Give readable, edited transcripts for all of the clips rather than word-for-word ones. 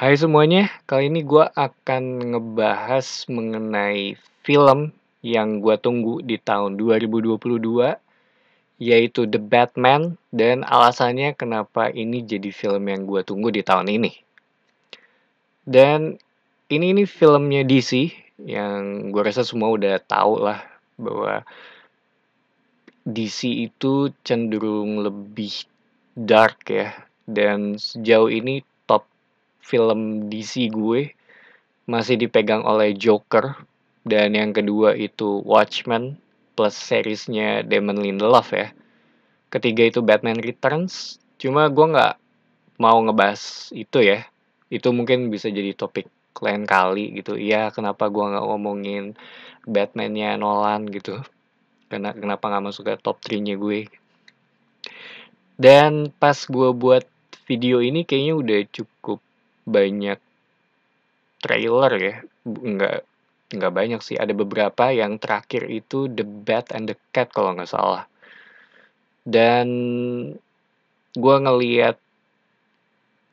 Hai semuanya, kali ini gue akan ngebahas mengenai film yang gue tunggu di tahun 2022, yaitu The Batman, dan alasannya kenapa ini jadi film yang gue tunggu di tahun ini. Dan ini filmnya DC, yang gue rasa semua udah tahu lah bahwa DC itu cenderung lebih dark ya. Dan sejauh ini top film DC gue masih dipegang oleh Joker, dan yang kedua itu Watchmen plus seriesnya Damon Lindelof ya. Ketiga itu Batman Returns. Cuma gue nggak mau ngebahas itu ya. Itu mungkin bisa jadi topik lain kali gitu. Iya, kenapa gue nggak ngomongin Batman-nya Nolan gitu. Kenapa nggak masuk ke top 3-nya gue. Dan pas gue buat video ini kayaknya udah cukup banyak trailer ya. Nggak banyak sih, ada beberapa. Yang terakhir itu The Bat and the Cat kalau nggak salah. Dan gue ngeliat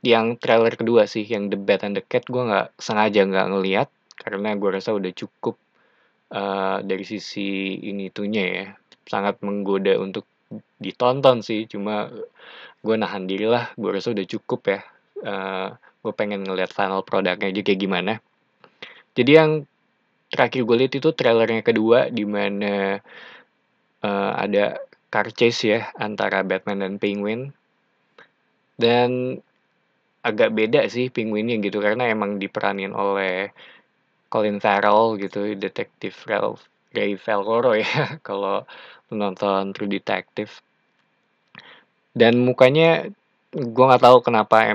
yang trailer kedua sih, yang The Bat and the Cat, gue nggak ngeliat karena gue rasa udah cukup dari sisi ini itunya ya, sangat menggoda untuk ditonton sih. Cuma gue nahan diri lah, gue rasa udah cukup ya. Gue pengen ngeliat final produknya aja kayak gimana. Jadi yang terakhir gue lihat itu trailernya kedua, di mana ada car chase ya antara Batman dan Penguin. Dan agak beda sih Penguinnya gitu, karena emang diperanin oleh Colin Farrell gitu, detektif Ray Velcoro ya kalau menonton True Detective. Dan mukanya gue nggak tahu kenapa,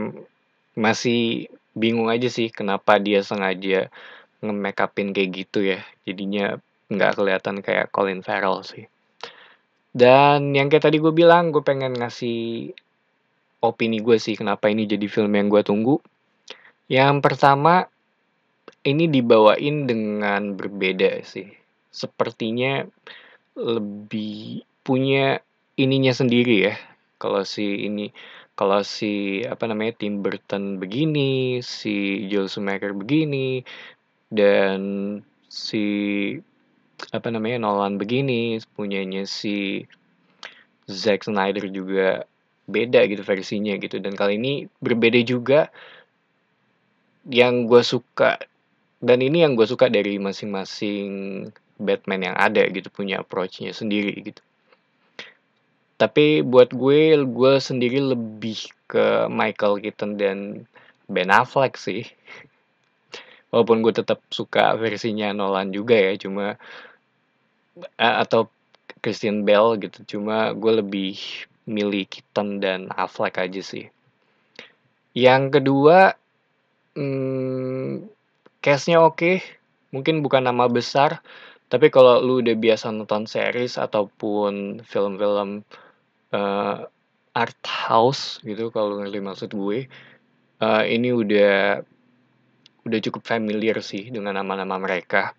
masih bingung aja sih kenapa dia sengaja nge-make upin kayak gitu ya. Jadinya nggak kelihatan kayak Colin Farrell sih. Dan yang kayak tadi gue bilang, gue pengen ngasih opini gue sih kenapa ini jadi film yang gue tunggu. Yang pertama, ini dibawain dengan berbeda sih. Sepertinya lebih punya ininya sendiri ya. Kalau si apa namanya, Tim Burton begini, si Joel Schumacher begini, dan si apa namanya, Nolan begini, punyanya si Zack Snyder juga beda gitu versinya gitu. Dan kali ini berbeda juga. Yang gue suka, dan ini yang gue suka dari masing-masing Batman yang ada gitu, punya approach-nya sendiri gitu. Tapi buat gue sendiri lebih ke Michael Keaton dan Ben Affleck sih. Walaupun gue tetap suka versinya Nolan juga ya, cuma atau Christian Bale gitu. Cuma gue lebih milih Keaton dan Affleck aja sih. Yang kedua, cast-nya oke. Mungkin bukan nama besar, tapi kalau lu udah biasa nonton series ataupun film-film art house gitu, kalau ngerti maksud gue, ini udah cukup familiar sih dengan nama-nama mereka.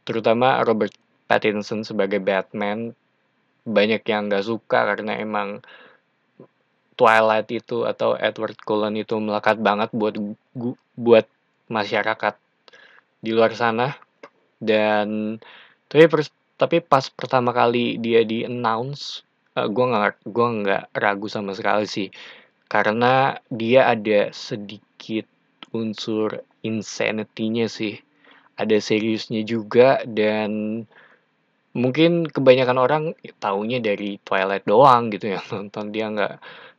Terutama Robert Pattinson sebagai Batman, banyak yang nggak suka karena emang Twilight itu atau Edward Cullen itu melekat banget buat masyarakat di luar sana. Dan tapi pas pertama kali dia di announce, gue nggak ragu sama sekali sih, karena dia ada sedikit unsur insanity-nya sih, ada seriusnya juga. Dan mungkin kebanyakan orang taunya dari Twilight doang gitu ya nonton.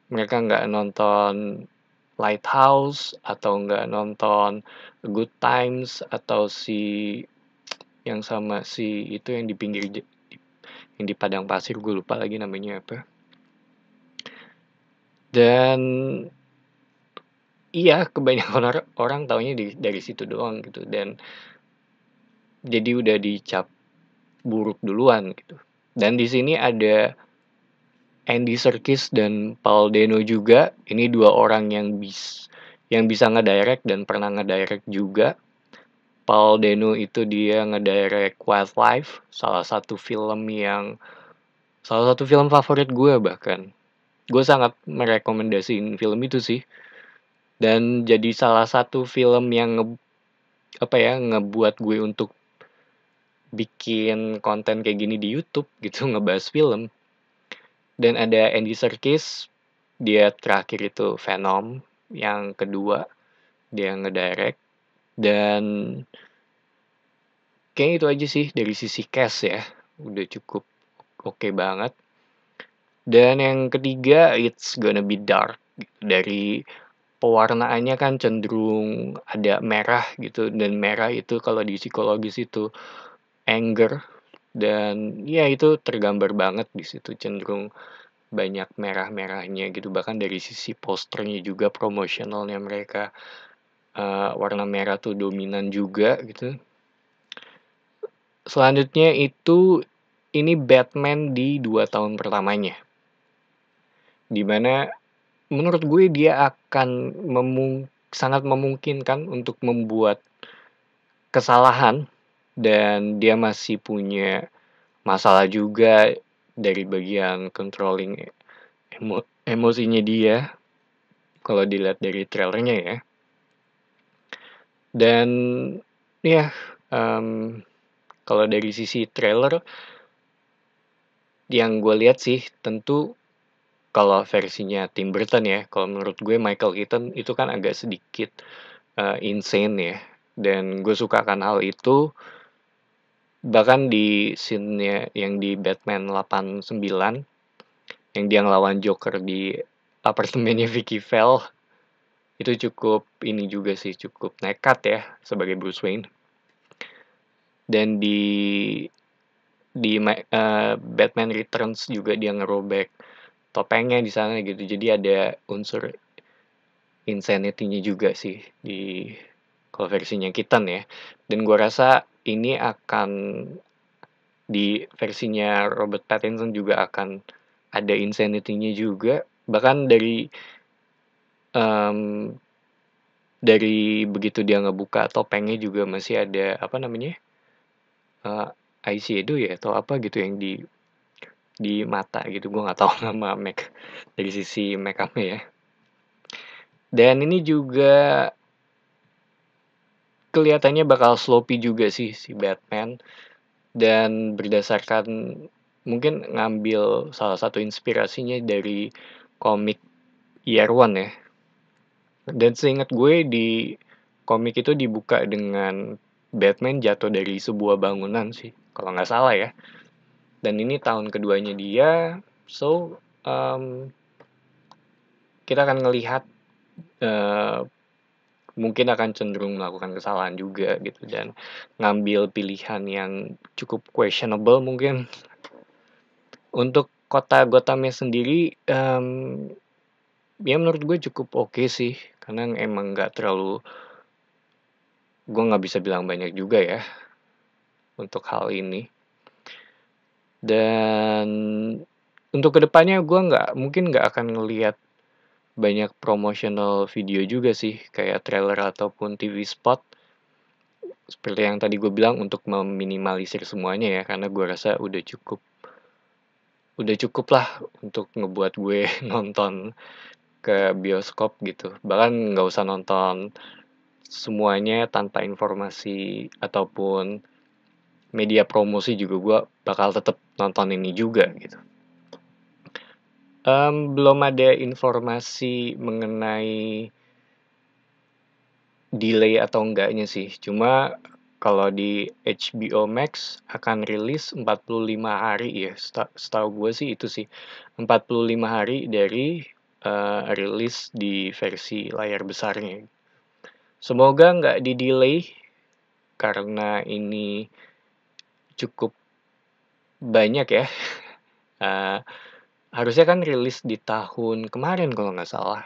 Mereka nggak nonton Lighthouse, atau nggak nonton Good Times, atau yang sama si itu yang di yang di padang pasir, gue lupa lagi namanya apa. Dan iya, kebanyakan orang taunya dari situ doang gitu, dan jadi udah dicap buruk duluan gitu. Dan di sini ada Andy Serkis dan Paul Dano juga. Ini dua orang yang bisa ngedirect dan pernah ngedirect juga. Paul Dano itu dia ngedirect Wildlife, salah satu film favorit gue bahkan. Gue sangat merekomendasiin film itu sih. dan jadi salah satu film yang ngebuat gue untuk bikin konten kayak gini di YouTube gitu, ngebahas film. Dan ada Andy Serkis, dia terakhir itu Venom, yang kedua dia ngedirect, dan kayaknya itu aja sih dari sisi cast ya, udah cukup oke banget. Dan yang ketiga, It's Gonna Be Dark. Dari pewarnaannya kan cenderung ada merah gitu, dan merah itu kalau di psikologis itu anger, dan ya itu tergambar banget di situ, cenderung banyak merah-merahnya gitu, bahkan dari sisi posternya juga, promosionalnya mereka warna merah tuh dominan juga gitu. Selanjutnya itu ini Batman di 2 tahun pertamanya, dimana menurut gue dia akan sangat memungkinkan untuk membuat kesalahan, dan dia masih punya masalah juga dari bagian controlling emosinya dia, kalau dilihat dari trailernya ya. Dan ya, kalau dari sisi trailer yang gue lihat sih, tentu kalau versinya Tim Burton ya, kalau menurut gue Michael Keaton itu kan agak sedikit insane ya, dan gue suka kan hal itu. Bahkan di scene-nya yang di Batman 89, yang dia ngelawan Joker di apartemennya Vicky Vale, itu cukup ini juga sih, cukup nekat ya sebagai Bruce Wayne. Dan di Batman Returns juga dia ngerobek topengnya di sana gitu, jadi ada unsur insanity-nya juga sih di kalau versinya Keaton ya. Dan gue rasa ini akan di versinya Robert Pattinson juga akan ada insanity-nya juga, bahkan um, dari begitu dia ngebuka topengnya juga masih ada eyeshadow ya atau apa gitu yang di mata gitu, gue nggak tahu nama dari sisi make up-nya ya. Dan ini juga kelihatannya bakal sloppy juga sih si Batman, dan berdasarkan mungkin ngambil salah satu inspirasinya dari komik Year One ya. Dan seingat gue di komik itu dibuka dengan Batman jatuh dari sebuah bangunan sih, kalau nggak salah ya. Dan ini tahun keduanya dia, so kita akan ngelihat mungkin akan cenderung melakukan kesalahan juga gitu, dan ngambil pilihan yang cukup questionable mungkin. Untuk kota Gothamnya sendiri, ya menurut gue cukup oke sih, karena emang nggak terlalu, gue nggak bisa bilang banyak juga ya untuk hal ini. Dan untuk kedepannya gue mungkin nggak akan ngelihat banyak promotional video juga sih, kayak trailer ataupun TV spot. Seperti yang tadi gue bilang, untuk meminimalisir semuanya ya, karena gue rasa udah cukup lah untuk ngebuat gue nonton ke bioskop gitu. Bahkan nggak usah nonton semuanya tanpa informasi ataupun media promosi juga, gue bakal tetap nonton ini juga gitu. Belum ada informasi mengenai delay atau enggaknya sih. Cuma kalau di HBO Max akan rilis 45 hari ya. Setahu gue sih itu sih. 45 hari dari rilis di versi layar besarnya. Semoga nggak di-delay, karena ini cukup banyak ya. Harusnya kan rilis di tahun kemarin kalau nggak salah.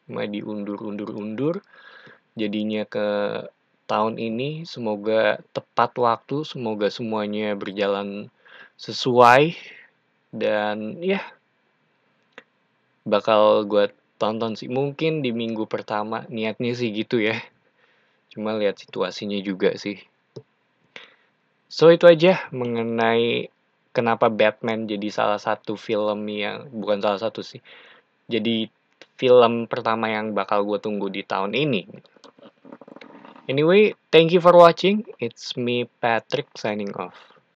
Cuma diundur. Jadinya ke tahun ini. Semoga tepat waktu, semoga semuanya berjalan sesuai, dan ya bakal gue tonton sih mungkin di minggu pertama, niatnya sih gitu ya. Cuma lihat situasinya juga sih. So itu aja mengenai kenapa Batman jadi salah satu film yang, bukan salah satu sih, jadi film pertama yang bakal gue tunggu di tahun ini. Anyway, thank you for watching. It's me, Patrick, signing off.